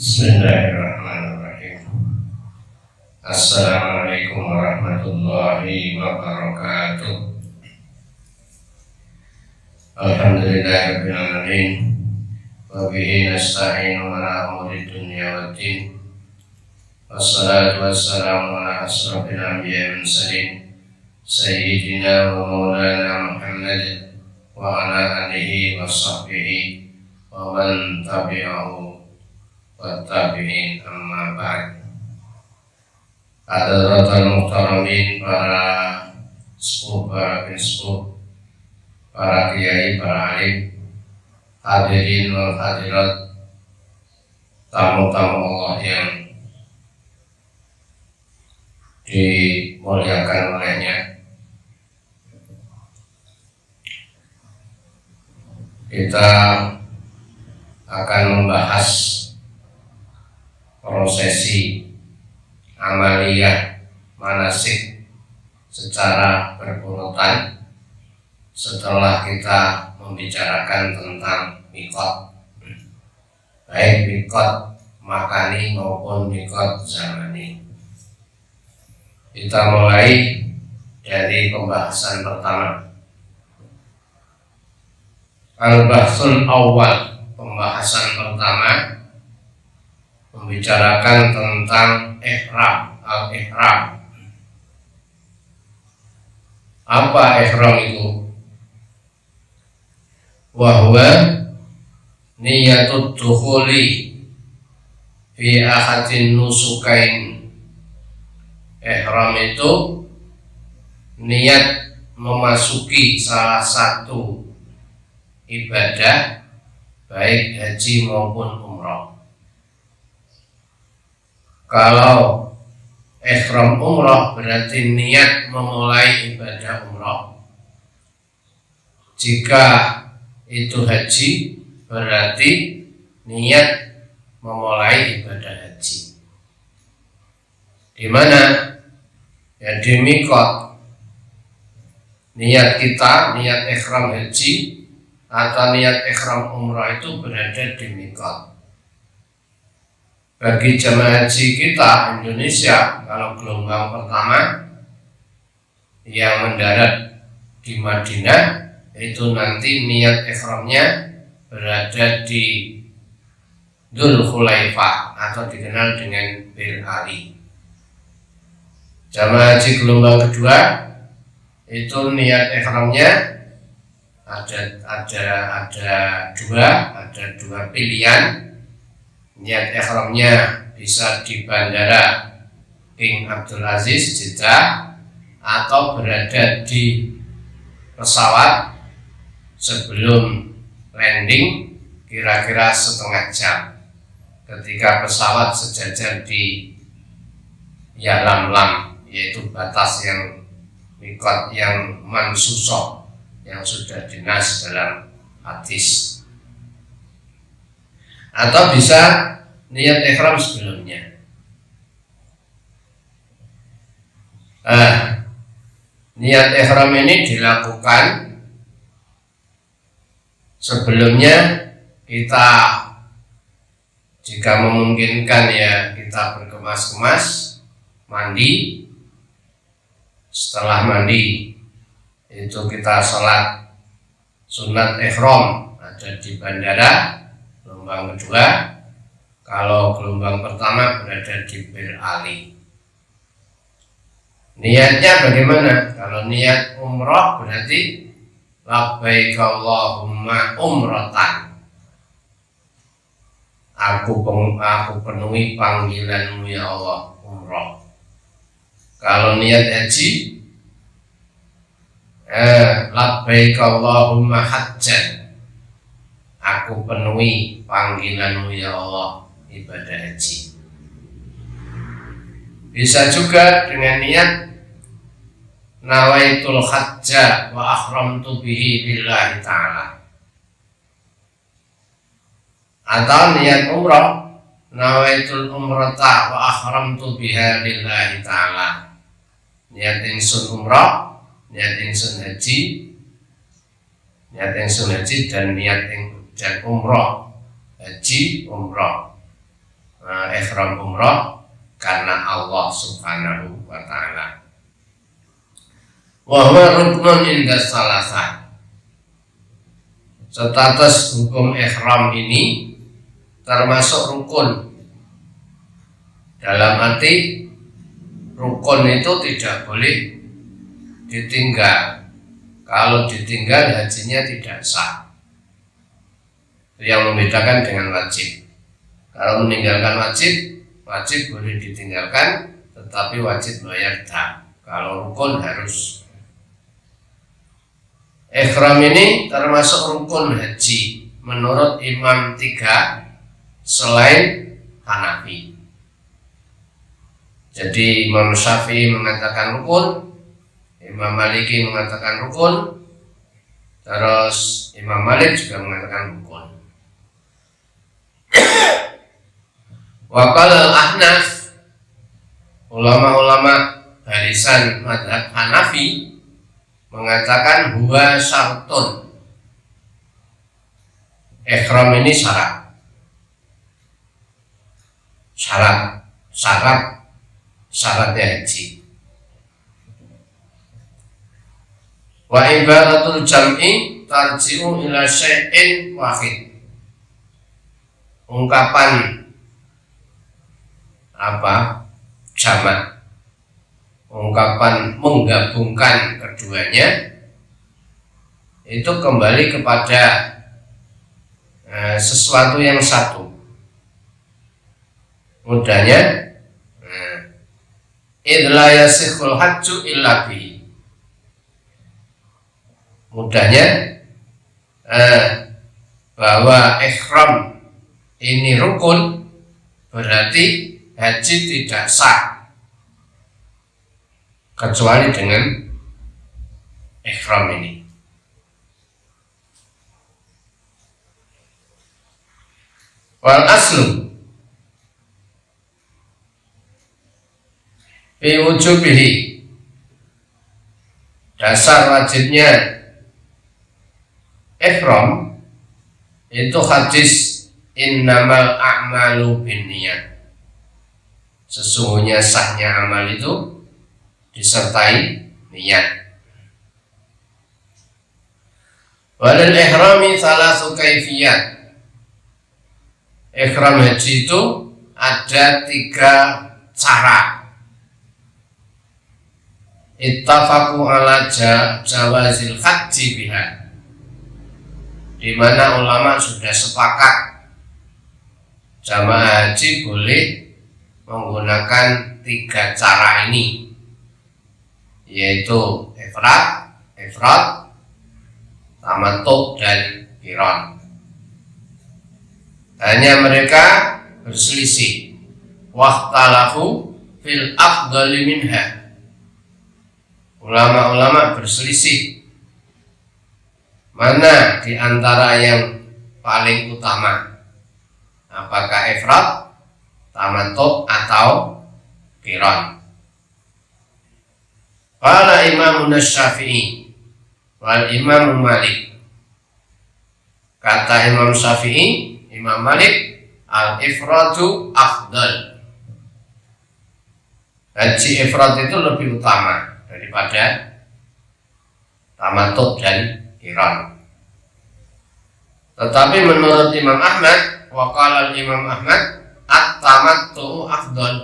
Bismillahirrahmanirrahim. Assalamualaikum warahmatullahi wabarakatuh. Alhamdulillahirabbil alamin. Wa bihi nasta'inu ala umuri dunya waddin. Wassalatu wassalamu ala asrofil anbiya'i wal mursalin sayyidina wa maulana Muhammad wa ala alihi wa sahbihi wa man tabi'ahu wa tabi'in, amma ba'd. Hadirin muhtaramin, para sepuh, para biskup, para kiai, para alim, hadirin wal hadirat, tamu-tamu Allah yang dimuliakan olehnya. Kita akan membahas prosesi amaliyah manasik secara berurutan setelah kita membicarakan tentang miqat, baik miqat makani maupun miqat zamani. Kita mulai dari pembahasan pertama. Al-bahsul awal, pembahasan pertama membicarakan tentang ihram, al-ihram. Apa ihram itu? Wahwa niyatud dukhuli fi ahadin nusukain. Ihram itu niat memasuki salah satu ibadah, baik haji maupun umrah. Kalau ihram umrah berarti niat memulai ibadah umrah. Jika itu haji berarti niat memulai ibadah haji. Di mana? Ya di miqat. Niat kita, niat ihram haji atau niat ihram umrah itu berada di miqat. Bagi jemaah haji kita Indonesia, kalau gelombang pertama yang mendarat di Madinah, itu nanti niat ihramnya berada di Dzul Khulaifah atau dikenal dengan Bir Ali. Jemaah haji gelombang kedua itu niat ihramnya ada dua pilihan. Niat ihramnya bisa di Bandara King Abdul Aziz Jeddah atau berada di pesawat sebelum landing kira-kira setengah jam ketika pesawat sejajar di Yalamlam, yaitu batas yang miqat yang mansusoh yang sudah dinas dalam hadis. Atau bisa niat ihram sebelumnya. Niat ihram ini dilakukan sebelumnya. Kita jika memungkinkan ya kita berkemas-kemas, mandi. Setelah mandi itu kita sholat sunat ihram ada di bandara. Gelombang kedua, kalau gelombang pertama berada di Bir Ali. Niatnya bagaimana? Kalau niat umrah berarti labbaik Allahumma umratan. Aku penuhi panggilanmu ya Allah, umrah. Kalau niat haji, labbaik Allahumma hajjan. Aku penuhi panggilanmu ya Allah, ibadah haji. Bisa juga dengan niat nawaitul hajja wa ahramtu bihi billahi ta'ala. Atau niat umrah, nawaitul umrata wa ahramtu biha lillahi ta'ala. Niat ingsun umrah, niat ingsun haji, dan niat dan umrah, haji umrah ihram umrah karena Allah Subhanahu wa taala. Wa huwa ruknun inda salasah. Status hukum ihram ini termasuk rukun. Dalam arti rukun itu tidak boleh ditinggal. Kalau ditinggal hajinya tidak sah. Itu yang membedakan dengan wajib. Kalau meninggalkan wajib, wajib boleh ditinggalkan, tetapi wajib bayar dam. Kalau rukun harus. Ihram ini termasuk rukun haji menurut Imam 3 selain Hanafi. Jadi Imam Syafi'i mengatakan rukun, Imam Maliki mengatakan rukun, terus Imam Malik juga mengatakan rukun. Waqala al-Ahnaf, ulama-ulama barisan mazhab Hanafi mengatakan huwa syartun. Ihram ini syaratnya haji. Wa ibaratul jam'i tarji'u ila syai'in wahid. Ungkapan jamak, ungkapan menggabungkan keduanya itu kembali kepada sesuatu yang satu. Mudahnya idla yasikhul hajju illa bihi. Mudahnya bahwa ihram ini rukun, berarti haji tidak sah kecuali dengan ihram ini. Wal aslu fi wujubihi, dasar wajibnya ihram itu hadis innamal a'malu binniyat. Sesungguhnya sahnya amal itu disertai niat. Walil ihrami salasu kaifiyat. Ihram haji itu ada 3 cara. Ittafaqu ala jawazil haji biha, di mana ulama sudah sepakat jamaah haji boleh menggunakan 3 cara ini, yaitu ifrad, tamattu dan qiran. Hanya mereka berselisih, waqtalafu fil afdali minha. Ulama-ulama berselisih mana di antara yang paling utama, apakah ifrad, tamattu atau qiran. Qala Imam Syafi'i wal Imam Malik. Kata Imam Syafi'i, Imam Malik, al-ifradu afdal. Haji ifrad itu lebih utama daripada tamattu dan qiran. Tetapi menurut Imam Ahmad, wa qala Imam Ahmad, at-tamattu afdal.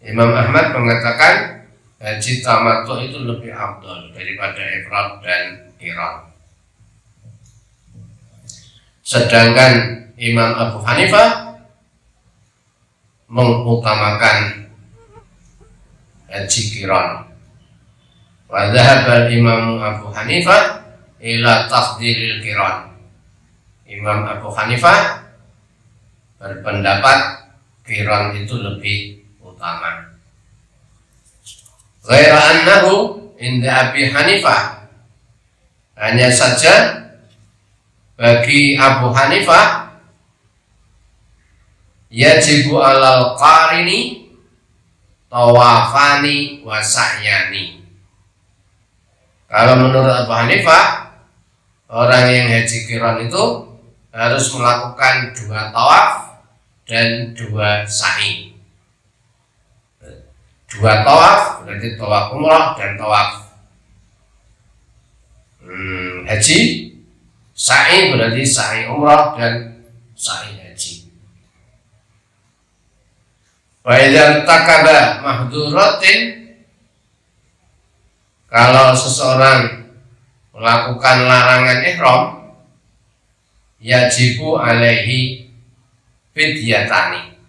Imam Ahmad mengatakan haji tamattu itu lebih afdal daripada ifrad dan qiran. Sedangkan Imam Abu Hanifah mengutamakan haji qiran. Wa dhahaba Imam Abu Hanifah ila tafdilil qiran. Imam Abu Hanifah berpendapat qiran itu lebih utama. Ghaira annahu inda Abi Hanifah, hanya saja bagi Abu Hanifah yajibu alal qarini tawafani wa sa'yani. Kalau menurut Abu Hanifah, orang yang haji qiran itu harus melakukan 2 tawaf dan 2 sa'i. 2 tawaf berarti tawaf umrah dan tawaf haji. Sa'i berarti sa'i umrah dan sa'i haji. Wa idza takaba mahduratin, kalau seseorang melakukan larangan ihram, yajibu alaihi fidyatani,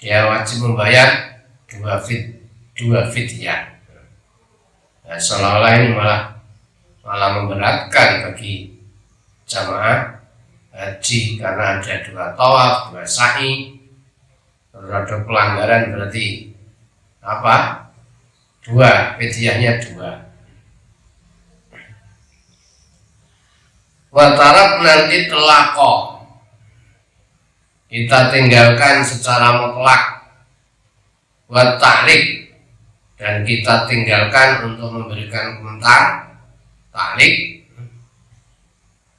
dia wajib membayar 2 fidyah. Nah, seolah-olah ini malah memberatkan bagi jamaah haji karena ada 2 tawaf, 2 sa'i, terus ada pelanggaran berarti apa? 2 fidyahnya 2. Watarak nanti telako, kita tinggalkan secara mutlak. Watarik, dan kita tinggalkan untuk memberikan komentar. Tarik,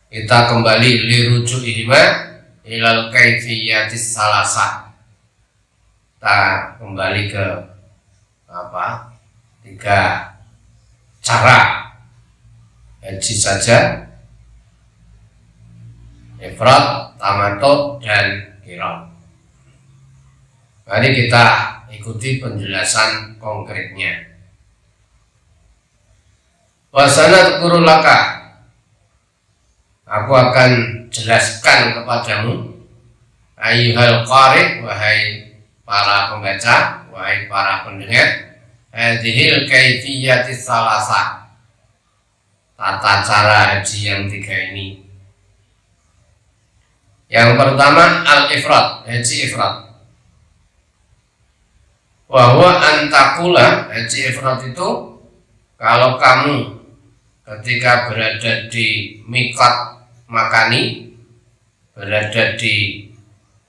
kita kembali liruju'ihima ilal kaifiyatis salasa, kita kembali ke 3 cara haji saja: ifrad, tamattu, dan qiran. Mari kita ikuti penjelasan konkretnya. Wasana kurulaka, aku akan jelaskan kepadamu, ayyuhal qari, wahai para pembaca, wahai para pendengar, hadhil kaifiyatis salasa, tata cara haji yang 3 ini. Yang pertama al-ifrad, haji ifrad. Bahwa antakula, haji ifrad itu kalau kamu ketika berada di miqat makani, berada di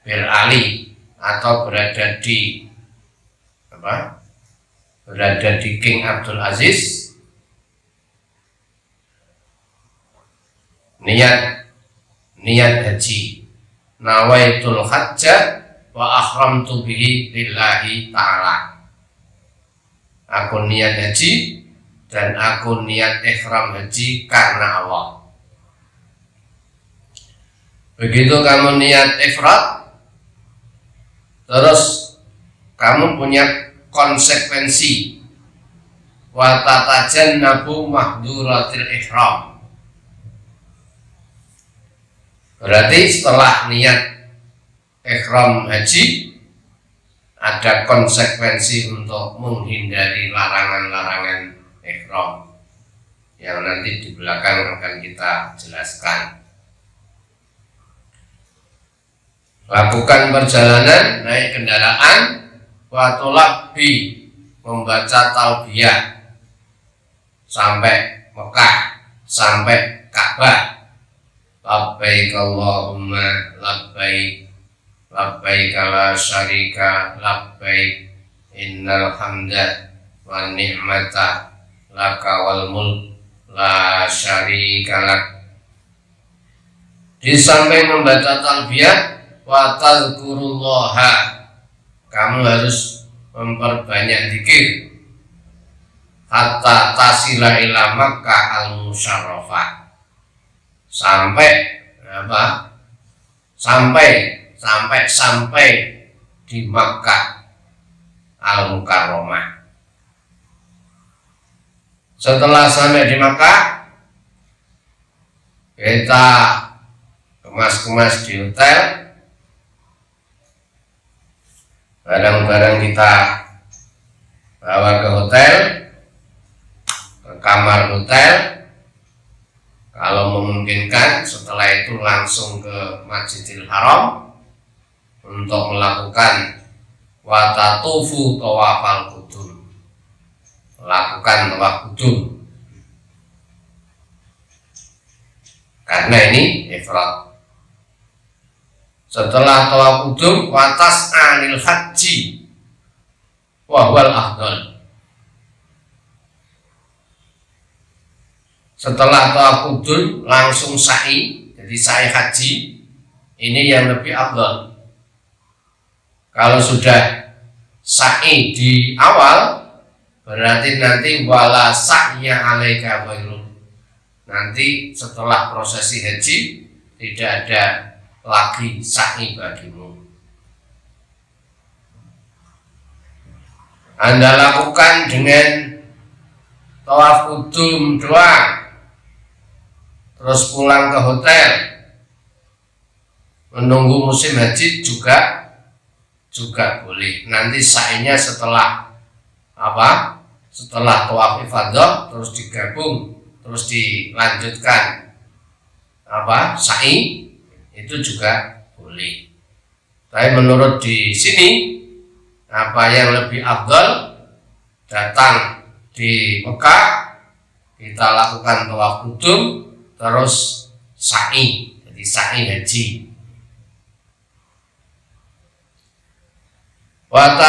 Bir Ali, atau berada di berada di King Abdul Aziz, niat haji, nawaitul hajja wa ahramtu bihi lillahi ta'ala, aku niat haji dan aku niat ihram haji karena Allah. Begitu kamu niat ifrad, terus kamu punya konsekuensi, wa tatajannabu mahduratil ihram. Berarti setelah niat ihram haji, ada konsekuensi untuk menghindari larangan-larangan ihram yang nanti di belakang akan kita jelaskan. Lakukan perjalanan, naik kendaraan, wa tulabbi, membaca talbiyah sampai Mekah, sampai Ka'bah. Labbaik Allahumma labbaik, labbaik la syarika labbaik, innal hamda wan ni'mata laka wal mulk la syarika lak. Di samping membaca talbiyah, wa tadhkurullaha, kamu harus memperbanyak zikir, hatta tasila ila Makkah al-musyarrafah, sampai di Makkah al-Mukarramah. Setelah sampai di Makkah, kita kemas-kemas di hotel, barang-barang kita bawa ke hotel, ke kamar hotel. Kalau memungkinkan, setelah itu langsung ke Masjidil Haram untuk melakukan watatufu tawafal qudum, lakukan tawaf qudum, karena ini ifrad. Setelah tawaf qudum, watas anil haji wa huwal afdal. Setelah tawaf qudum langsung sa'i, jadi sa'i haji, ini yang lebih afdal. Kalau sudah sa'i di awal, berarti nanti wala sa'ya alaika ghairu. Nanti setelah prosesi haji tidak ada lagi sa'i bagimu. Anda lakukan dengan tawaf kudum doang, terus pulang ke hotel menunggu musim haji juga boleh. Nanti sa'inya setelah apa? Setelah tawaf ifadah terus digabung, terus dilanjutkan apa? Sa'i itu juga boleh. Tapi menurut di sini apa yang lebih afdal, datang di Mekah kita lakukan tawaf kudum terus sa'i, jadi sa'i haji. Wa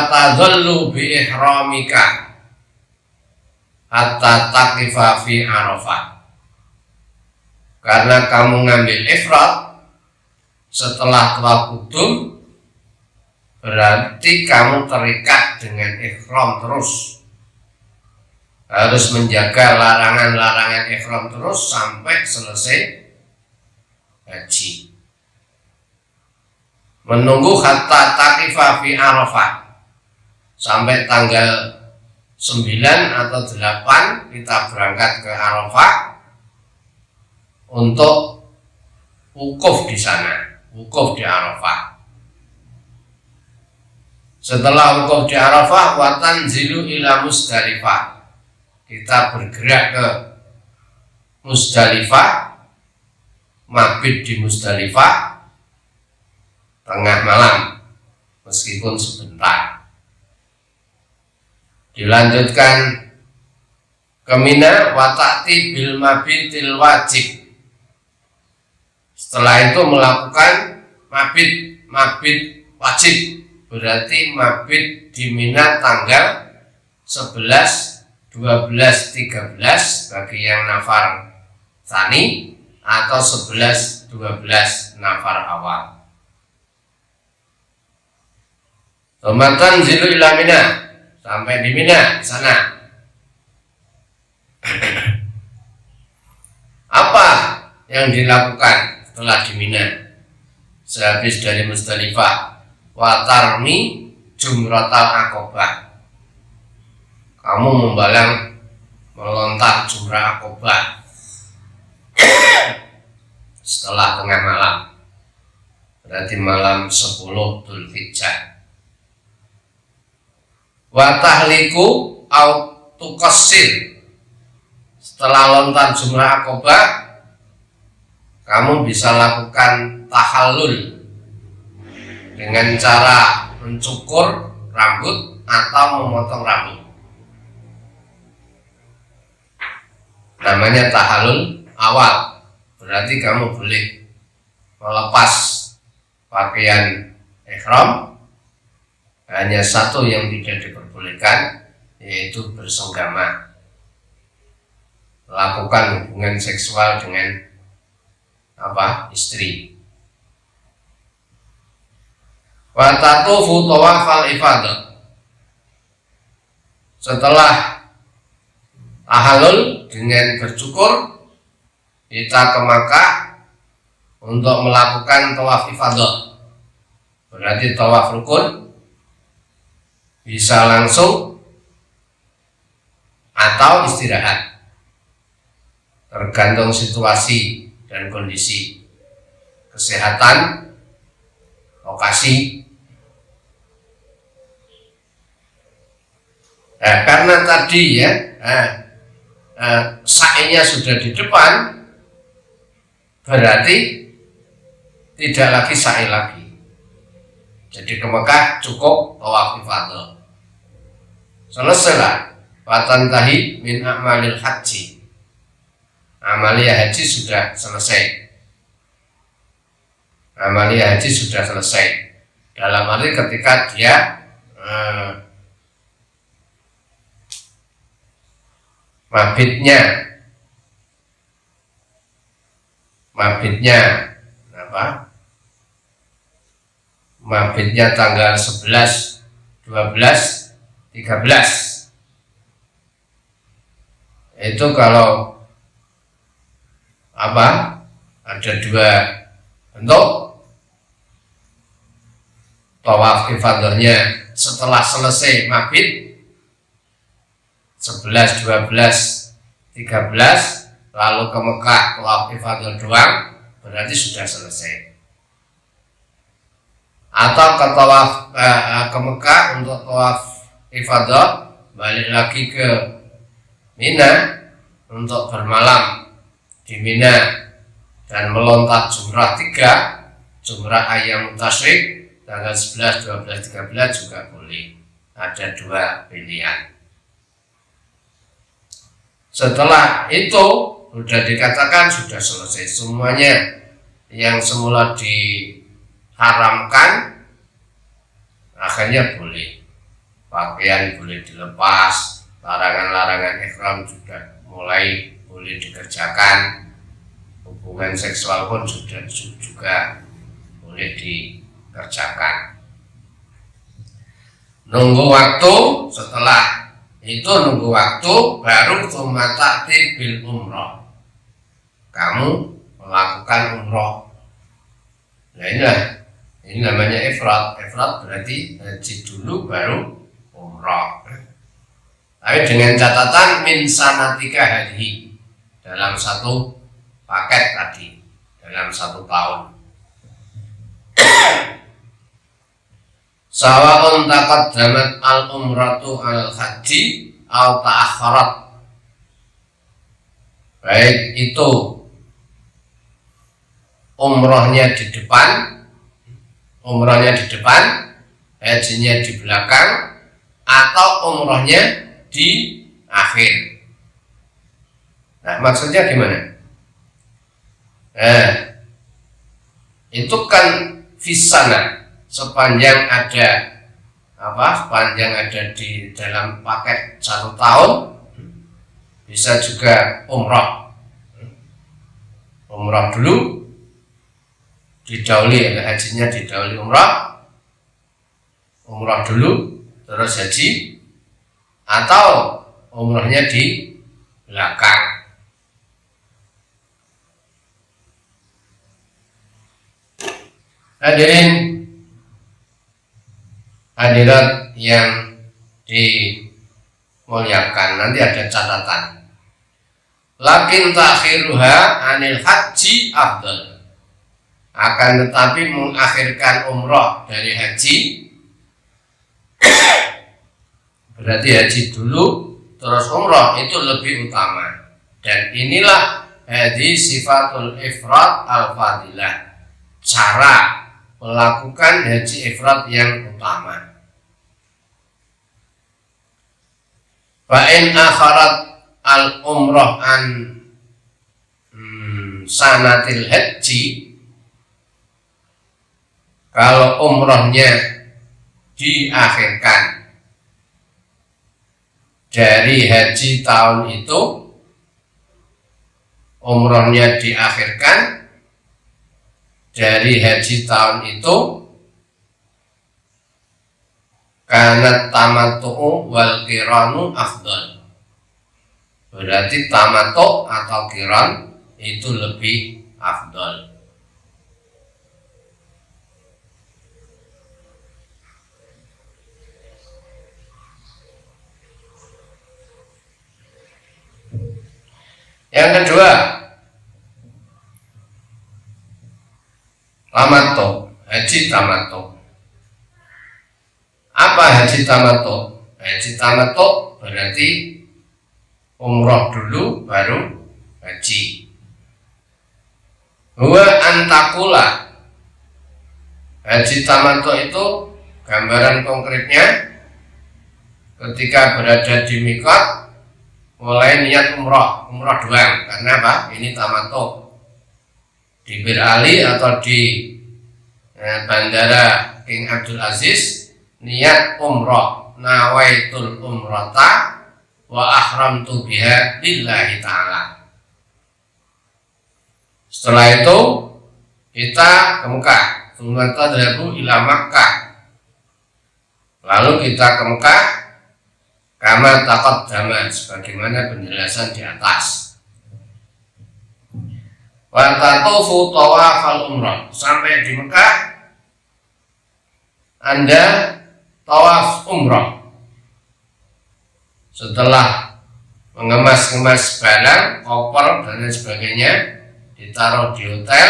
tadhallu bi ihramika hatta taqifa fi Arafah. Karena kamu ngambil ifrat setelah tawaf kudum, berarti kamu terikat dengan ihram terus, harus menjaga larangan-larangan ihram terus sampai selesai haji. Menunggu hatta taqifa fi Arafah, sampai tanggal 9 atau 8 kita berangkat ke Arafah untuk wukuf di sana, wukuf di Arafah. Setelah wukuf di Arafah, wa tanzilu ila Musdalifah, kita bergerak ke Musdalifah, mabit di Musdalifah tengah malam meskipun sebentar. Dilanjutkan ke Mina, wa ta'ti bil mabitil wajib. Setelah itu melakukan mabit wajib, berarti mabit di Mina tanggal 11, 12, 13 bagi yang nafar tsani, atau 11, 12 nafar awal. Tomatan zilu ila Mina, sampai di Mina di sana. Apa yang dilakukan setelah di Mina? Sehabis dari Musdalifah, wa tarmi jumratal aqobah, kamu melontar jumrah aqobah setelah tengah malam, berarti malam 10 Dzulhijjah. Wa tahliku au tuqassir, setelah lontar jumrah aqobah kamu bisa lakukan tahallul dengan cara mencukur rambut atau memotong rambut. Namanya tahallul awal, berarti kamu boleh melepas pakaian ihram. Hanya satu yang tidak diperbolehkan, yaitu bersenggama, melakukan hubungan seksual dengan istri. Wa tatufu tawafal ifadah, setelah tahallul dengan bercukur kita ke Makkah untuk melakukan tawaf ifadah, berarti tawaf rukun. Bisa langsung atau istirahat, tergantung situasi dan kondisi kesehatan, lokasi. Karena tadi sa'inya sudah di depan, berarti tidak lagi sa'i lagi. Jadi ke Mekah cukup tawaf ifadah. Selesailah watantahi min amalil haji, amalia haji sudah selesai. Amalia haji sudah selesai dalam arti ketika dia mabitnya mabitnya tanggal 11, 12, 13. Itu kalau apa? Ada dua bentuk. Tawaf ifadahnya setelah selesai mabit 11, 12, 13, lalu ke Mekah tawaf ifadah doang, berarti sudah selesai. Atau ke ke Mekah untuk tawaf ifadah, balik lagi ke Mina untuk bermalam di Mina dan melontar jumrah 3, jumrah ayam tasyrik tanggal 11, 12, 13 juga boleh. Ada dua pilihan. Setelah itu sudah dikatakan sudah selesai semuanya yang semula diharamkan, akhirnya boleh. Pakaian boleh dilepas, larangan-larangan ihram sudah mulai boleh dikerjakan, hubungan seksual pun sudah juga boleh dikerjakan. Nunggu waktu, setelah itu nunggu waktu baru tumatati bil umroh. Kamu melakukan umroh. Nah ini namanya ifrad. Ifrad berarti haji dulu baru umroh. Tapi dengan catatan min sanatika hadhi, dalam satu paket tadi, dalam 1 tahun. Sawa'un taqaddamat al-umratu al-haji atau ta'akharat. Baik itu umrohnya di depan, hajinya di belakang, atau umrohnya di akhir. Nah, maksudnya gimana? Itu kan fisana, sepanjang ada di dalam paket 1 tahun, bisa juga umroh dulu, didahului, hajinya didahului umroh dulu terus haji, atau umrohnya di belakang. Hadirat yang dimuliakan, nanti ada catatan. Lakin takhiruha anil haji afdal. Akan tetapi mengakhirkan umroh dari haji, berarti haji dulu terus umroh, itu lebih utama. Dan inilah hadis sifatul ifrad al-fadilah, cara melakukan haji ifrad yang utama. Fa'in akharat al-umroh an sanatil haji, kalau umrohnya diakhirkan dari haji tahun itu, umrohnya diakhirkan dari haji tahun itu, karena tamattu wal qiranu afdal. Berarti tamattu atau qiran itu lebih afdal. Yang kedua, tamattu, haji tamattu. Apa haji tamattu? Haji tamattu berarti umroh dulu baru haji. Huwa antakula. Haji tamattu itu gambaran konkretnya ketika berada di mikot, mulai niat umroh doang. Karena apa? Ini tamattu. Di Bir Ali atau di Bandara King Abdul Aziz, niat umroh, nawaitul umrata wa ahramtu biha lillahi ta'ala. Setelah itu kita ke Mekah, tsumma tadhabu ila Makkah, lalu kita ke Mekah, kama taqaddama, sebagaimana penjelasan di atas. Wa tatufu tawafal umrah, sampai di Mekah Anda tawaf umrah. Setelah mengemas-ngemas barang, koper dan lain sebagainya, ditaruh di hotel,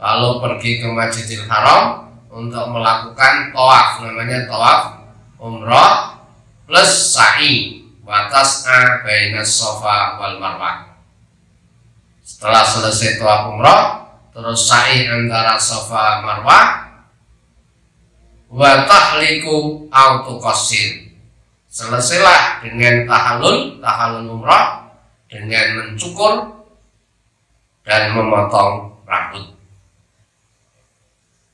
lalu pergi ke Masjidil Haram untuk melakukan tawaf, namanya tawaf umrah plus sa'i wa tas'a bainas Safa wal Marwah. Setelah selesai tawaf umrah, terus sa'i antara Safa Marwah, wa tahliku au tuqassir. Selesailah dengan tahallul umrah, dengan mencukur dan memotong rambut.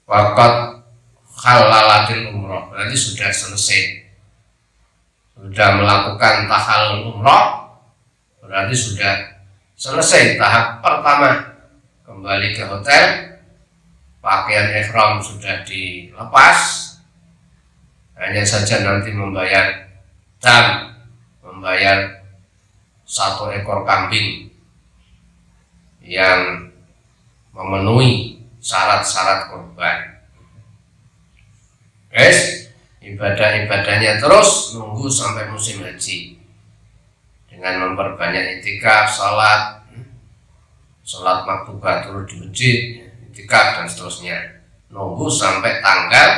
Waqad halalatil umrah, berarti sudah selesai, sudah melakukan tahallul umrah, berarti sudah selesai tahap pertama. Kembali ke hotel, pakaian ihram sudah dilepas, hanya saja nanti membayar dan membayar 1 ekor kambing yang memenuhi syarat-syarat kurban. Guys, ibadah-ibadahnya terus nunggu sampai musim haji, dengan memperbanyak itikaf, salat maktubah turun di masjid, itikaf dan seterusnya, nunggu sampai tanggal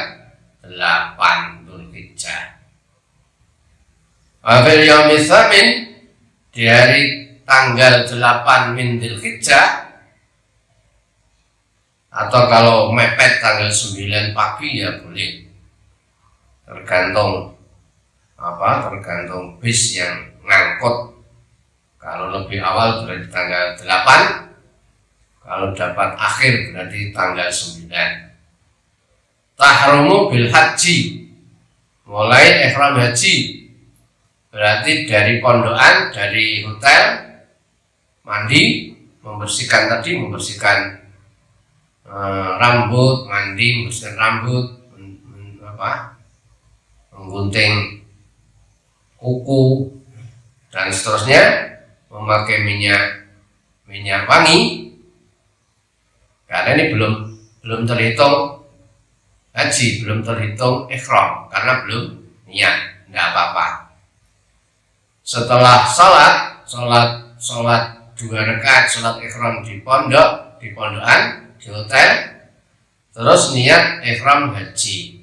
8 Dzulhijjah. Wafil yaumil tsamin, di hari tanggal 8 min Dzulhijjah, atau kalau mepet tanggal 9 pagi ya boleh, tergantung bis yang ngangkut. Kalau lebih awal berarti tanggal 8, kalau dapat akhir berarti tanggal 9. Tahrumu bil haji, mulai ihram haji, berarti dari pondokan, dari hotel, mandi, membersihkan rambut, mandi, membersihkan rambut, menggunting kuku dan seterusnya, memakai minyak wangi, karena ini belum terhitung haji, belum terhitung ihram karena belum niat, tidak apa-apa. Setelah sholat 2 rakaat sholat ihram di pondokan, di hotel, terus niat ihram haji,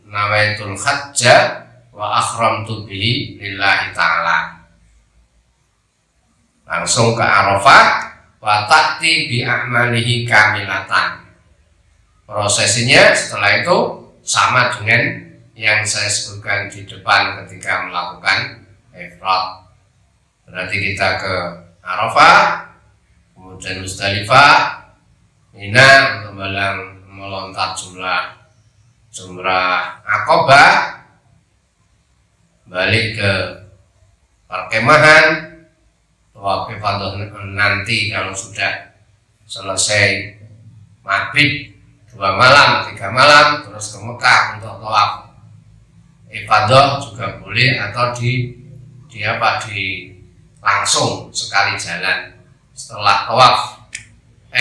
nawaitul hajja wa akhramtu bihi lillahi ta'ala, langsung ke Arafah, wa ta'ti bi a'malihi kamilatan. Prosesinya setelah itu sama dengan yang saya sebutkan di depan ketika melakukan ifrad. Berarti kita ke Arafah, kemudian Musdalifah, Mina untuk melontar jumrah Aqabah, balik ke perkemahan, tawaf ifadah nanti kalau sudah selesai maghrib 2 malam 3 malam, terus ke Mekah untuk tawaf ifadah juga boleh, atau di langsung sekali jalan setelah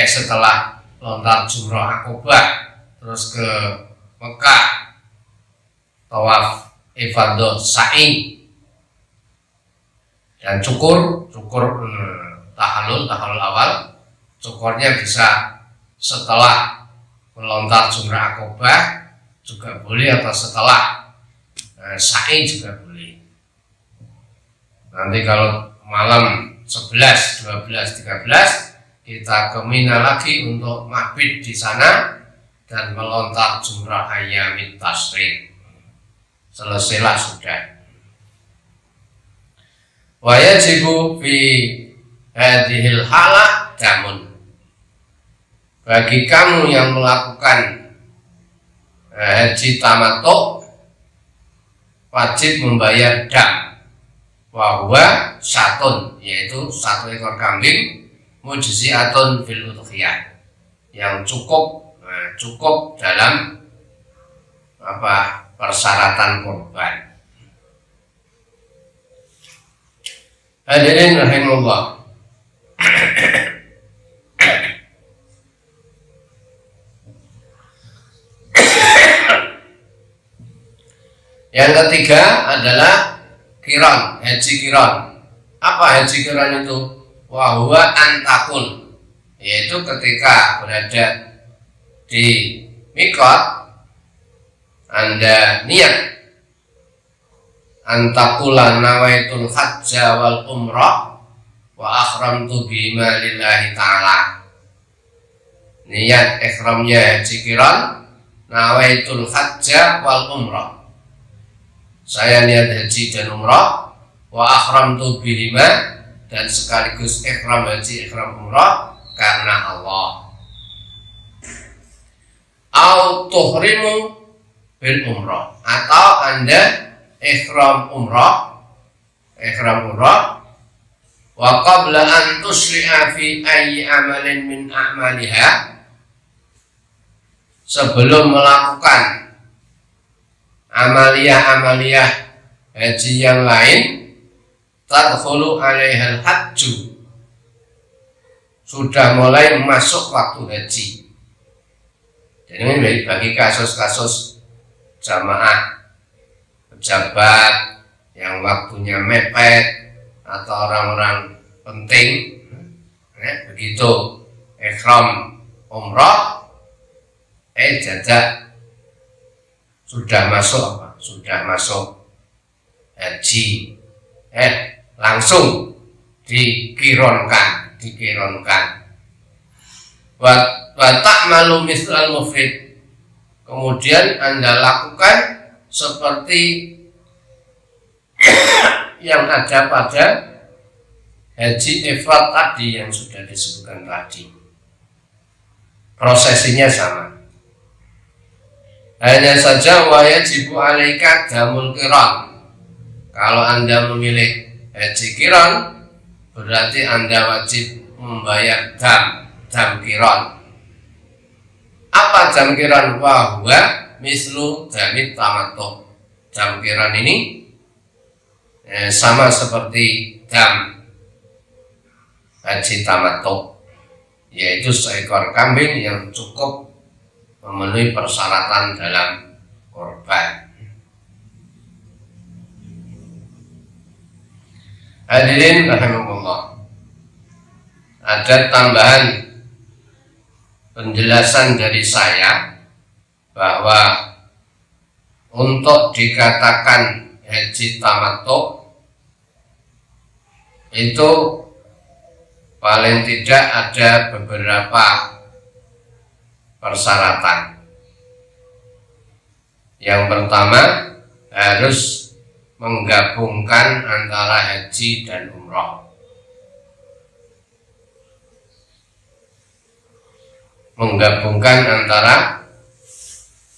setelah lontar jumrah Aqabah terus ke Mekah, tawaf ifadah sa'i dan cukur tahallul awal. Cukurnya bisa setelah melontar jumrah Aqabah juga boleh, atau setelah sa'i juga boleh. Nanti kalau malam 11, 12, 13 kita ke Mina lagi untuk mabit di sana dan melontar jumrah ayyamit tasyrik. Selesailah sudah. Wa yajibu fi hadhil halah damun. Bagi kamu yang melakukan haji tamattu, wajib membayar dam, wa syatun, yaitu 1 ekor kambing, mujzi'atun fil udhiyah, yang cukup, cukup dalam persyaratan kurban. Hadirin rahimahullah. Yang ketiga adalah qiran, haji qiran. Apa haji qiran itu? Wa huwa antakun, yaitu ketika berada di mikot, Anda niat antakula nawaitul hajja wal umrah wa akhramtu bima lillahi ta'ala. Niat ikhramnya haji qiran, nawaitul hajja wal umrah, saya niat haji dan umrah, wa akhramtu bihima, dan sekaligus ikhram haji ikhram umrah karena Allah. Au tuhrimu bil umrah, atau Anda ikhram umrah wa qabla an tusri'a fi ayyi amalin min a'maliha, sebelum melakukan amaliyah haji yang lain, tadkhulu alaihal hajju, sudah mulai masuk waktu haji. Jadi ini bagi kasus-kasus jamaah pejabat yang waktunya mepet atau orang-orang penting, begitu ihram umrah, jajak sudah masuk haji, langsung dikironkan. Wa ta'malu mithlal mufrid, kemudian Anda lakukan seperti yang ada pada haji ifrad tadi yang sudah disebutkan tadi. Prosesinya sama. Hanya saja wa yajibu alaika damul qiran. Kalau Anda memilih haji qiran, berarti Anda wajib membayar dam qiran. Apa dam qiran? Wa huwa mislu damit tamattu. Dam qiran ini sama seperti dam haji tamattu, yaitu seekor kambing yang cukup memenuhi persyaratan dalam kurban. Hadirin rahimakumullah, ada tambahan penjelasan dari saya bahwa untuk dikatakan haji tamattu itu paling tidak ada beberapa persyaratan. Yang pertama, harus menggabungkan antara haji dan umrah.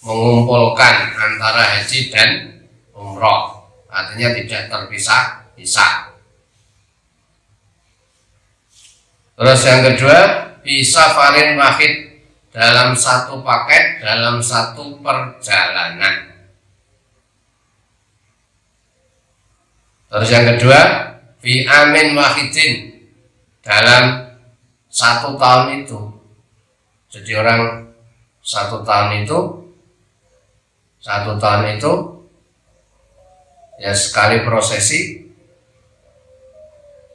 Mengumpulkan antara haji dan umrah, artinya tidak terpisah-pisah. Terus yang kedua, bisa safarin wahid, dalam satu paket, dalam satu perjalanan. Terus yang kedua, fi amin wahidin, dalam satu tahun itu. Jadi orang satu tahun itu ya sekali prosesi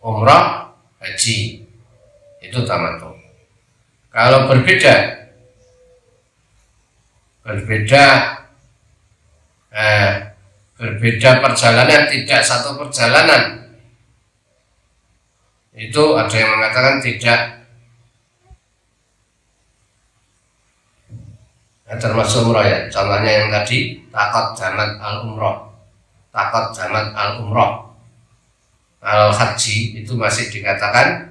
umrah haji, itu tamattu. Kalau berbeda perjalanan, tidak satu perjalanan, itu ada yang mengatakan tidak termasuk umrah ya. Contohnya yang tadi takot jamat al umrah, al haji itu masih dikatakan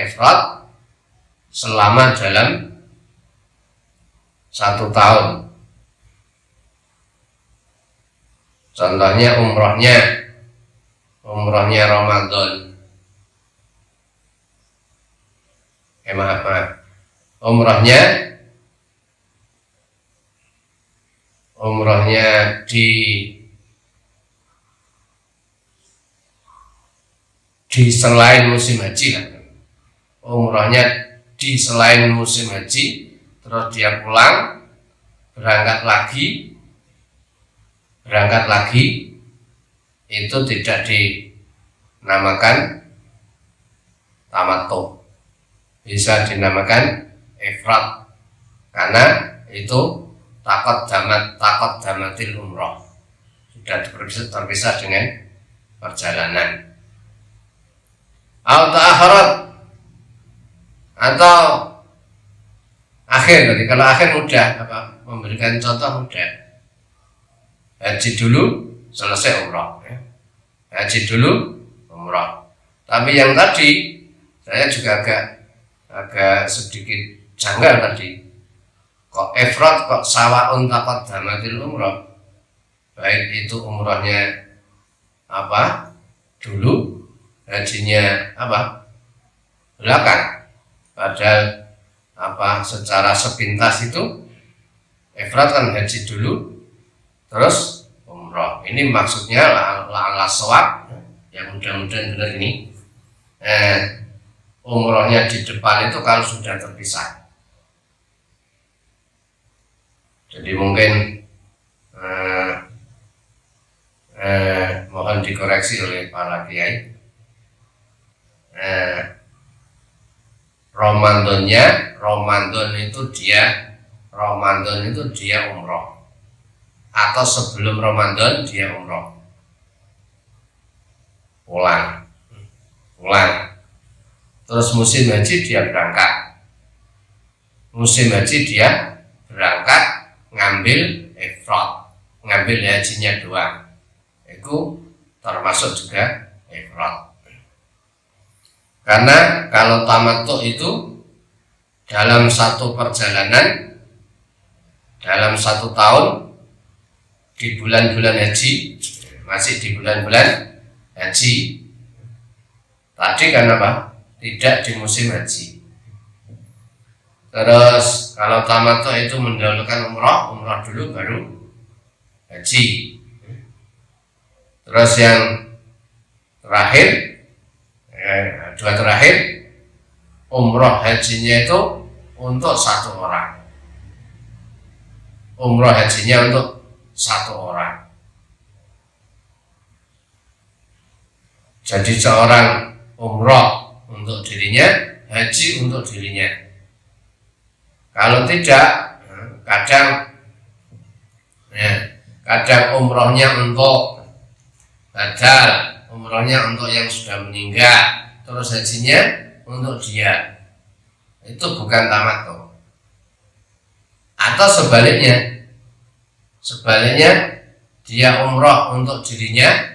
ifrad selama dalam satu tahun. Contohnya umrohnya Ramadan, maaf. Umrohnya di selain musim haji kan. Umrohnya di selain musim haji, terus dia pulang berangkat lagi itu tidak dinamakan tamattu, bisa dinamakan ifrad, karena itu takot damatil umroh, sudah terpisah dengan perjalanan. Atau akhir, tadi kalau akhir mudah, memberikan contoh mudah. Haji dulu selesai umroh, ya. Haji dulu umroh. Tapi yang tadi saya juga agak sedikit janggal tadi. Kok ifrad, kok sawaun taqaddamatil umroh. Baik itu umrohnya dulu, hajinya belakang. Padahal secara sepintas itu ifrad kan haji dulu terus umroh. Ini maksudnya ala shawab, yang mudah-mudahan benar ini. Umrohnya di depan itu kalau sudah terpisah. Jadi mungkin mohon dikoreksi oleh para kiai. Ramadan itu dia umroh, atau sebelum Ramadan dia umroh, pulang. Terus musim haji dia berangkat ngambil ifrad, ngambil hajinya doang. Itu termasuk juga ifrad. Karena kalau tamattu itu dalam satu perjalanan, dalam satu tahun, di bulan-bulan haji, masih di bulan-bulan haji. Tadi kan tidak di musim haji. Terus kalau tamattu itu mendahulukan umroh dulu baru haji. Terus yang terakhir, dua terakhir, umroh hajinya itu untuk satu orang. Jadi seorang umroh untuk dirinya, haji untuk dirinya. Kalau tidak, kadang umrohnya untuk badal, umrohnya untuk yang sudah meninggal, terus hajinya untuk dia. Itu bukan tamattu. Atau sebaliknya dia umroh untuk dirinya,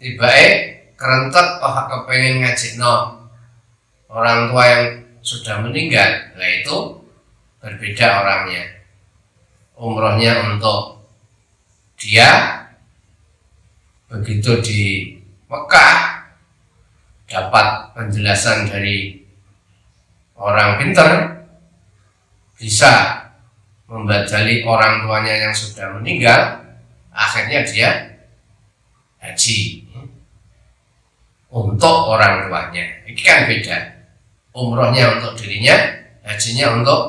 tiba-tiba kerentet kepengen ngajikno orang tua yang sudah meninggal. Nah itu berbeda orangnya. Umrohnya untuk dia, begitu di Mekah dapat penjelasan dari orang pintar, bisa membadali orang tuanya yang sudah meninggal, akhirnya dia haji untuk orang tuanya. Ini kan beda. Umrohnya untuk dirinya, hajinya untuk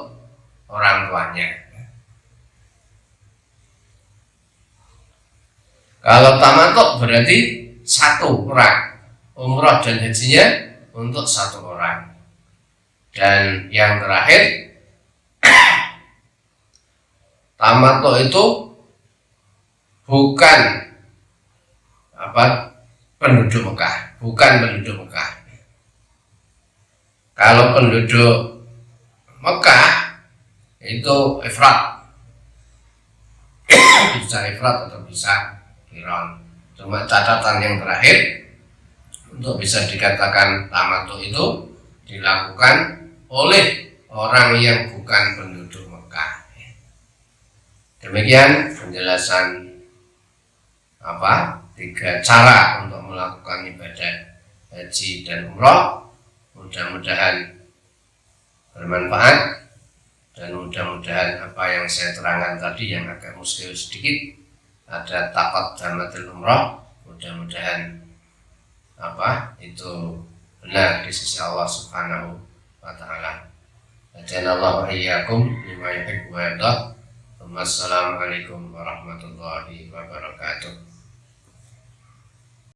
orang tuanya. Kalau tamattu berarti satu orang, umroh dan hajinya untuk satu orang. Dan yang terakhir, tamattu itu bukan penduduk Mekah. Kalau penduduk Mekah itu ifrad, bisa ifrad atau bisa qiran. Cuma catatan yang terakhir, untuk bisa dikatakan tamattu itu dilakukan oleh orang yang bukan penduduk Mekah. Demikian penjelasan 3 cara untuk melakukan ibadah haji dan umrah. Mudah-mudahan bermanfaat, dan mudah-mudahan apa yang saya terangkan tadi yang agak muskil sedikit, ada taqaddamatul umrah, mudah-mudahan itu benar di sisi Allah Subhanahu wa taala. Ajanallahu wa iyyakum lima yuhibbu wa yardah. Wassalamualaikum warahmatullahi wabarakatuh.